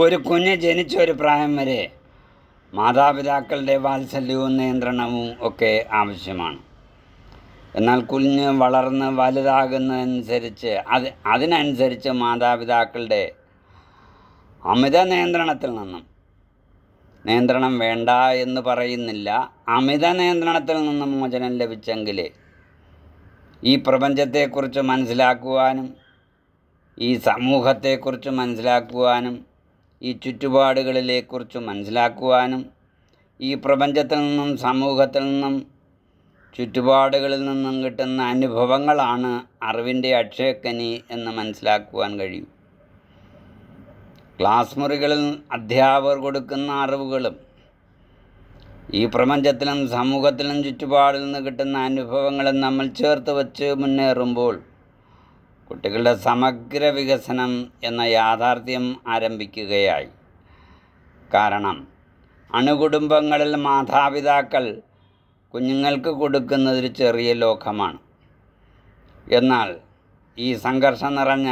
ഒരു കുഞ്ഞ് ജനിച്ച ഒരു പ്രായം വരെ മാതാപിതാക്കളുടെ വാത്സല്യവും നിയന്ത്രണവും ഒക്കെ ആവശ്യമാണ്. എന്നാൽ കുഞ്ഞ് വളർന്ന് വലുതാകുന്നതനുസരിച്ച് അതിനനുസരിച്ച് മാതാപിതാക്കളുടെ അമിത നിയന്ത്രണത്തിൽ നിന്നും, നിയന്ത്രണം വേണ്ട എന്ന് പറയുന്നില്ല, അമിത നിയന്ത്രണത്തിൽ നിന്നും മോചനം ലഭിച്ചെങ്കിലേ ഈ പ്രപഞ്ചത്തെക്കുറിച്ച് മനസ്സിലാക്കുവാനും ഈ സമൂഹത്തെക്കുറിച്ച് മനസ്സിലാക്കുവാനും ഈ ചുറ്റുപാടുകളിലെക്കുറിച്ച് മനസ്സിലാക്കുവാനും ഈ പ്രപഞ്ചത്തിൽ നിന്നും സമൂഹത്തിൽ നിന്നും ചുറ്റുപാടുകളിൽ നിന്നും കിട്ടുന്ന അനുഭവങ്ങളാണ് അറിവിൻ്റെ അക്ഷയക്കനി എന്ന് മനസ്സിലാക്കുവാൻ കഴിയും. ക്ലാസ് മുറികളിൽ അധ്യാപകർ കൊടുക്കുന്ന അറിവുകളും ഈ പ്രപഞ്ചത്തിലും സമൂഹത്തിലും ചുറ്റുപാടിൽ നിന്ന് കിട്ടുന്ന അനുഭവങ്ങളും നമ്മൾ ചേർത്ത് വച്ച് മുന്നേറുമ്പോൾ കുട്ടികളുടെ സമഗ്ര വികസനം എന്ന യാഥാർത്ഥ്യം ആരംഭിക്കുകയായി. കാരണം അണുകുടുംബങ്ങളിൽ മാതാപിതാക്കൾ കുഞ്ഞുങ്ങൾക്ക് കൊടുക്കുന്നതൊരു ചെറിയ ലോകമാണ്. എന്നാൽ ഈ സംഘർഷം നിറഞ്ഞ,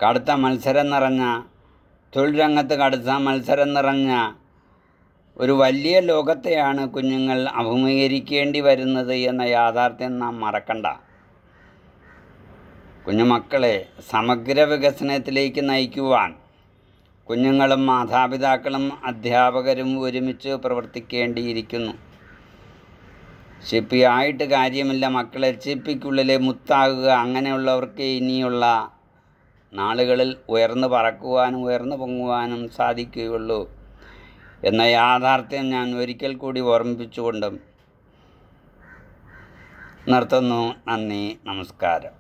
കടുത്ത മത്സരം നിറഞ്ഞ, തൊഴിൽ രംഗത്ത് കടുത്ത മത്സരം നിറഞ്ഞ ഒരു വലിയ ലോകത്തെയാണ് കുഞ്ഞുങ്ങൾ അഭിമുഖീകരിക്കേണ്ടി വരുന്നത് എന്ന യാഥാർത്ഥ്യം നാം മറക്കണ്ട. കുഞ്ഞുമക്കളെ സമഗ്ര വികസനത്തിലേക്ക് നയിക്കുവാൻ കുഞ്ഞുങ്ങളും മാതാപിതാക്കളും അധ്യാപകരും ഒരുമിച്ച് പ്രവർത്തിക്കേണ്ടിയിരിക്കുന്നു. ചിപ്പിയായിട്ട് കാര്യമില്ല, മക്കളെ ചിപ്പിക്കുള്ളിൽ മുത്താകുക. അങ്ങനെയുള്ളവർക്ക് ഇനിയുള്ള നാളുകളിൽ ഉയർന്നു പറക്കുവാനും ഉയർന്നു പൊങ്ങുവാനും സാധിക്കുകയുള്ളൂ എന്ന യാഥാർത്ഥ്യം ഞാൻ ഒരിക്കൽ കൂടി ഓർമ്മിപ്പിച്ചുകൊണ്ടും നിർത്തുന്നു. നന്ദി, നമസ്കാരം.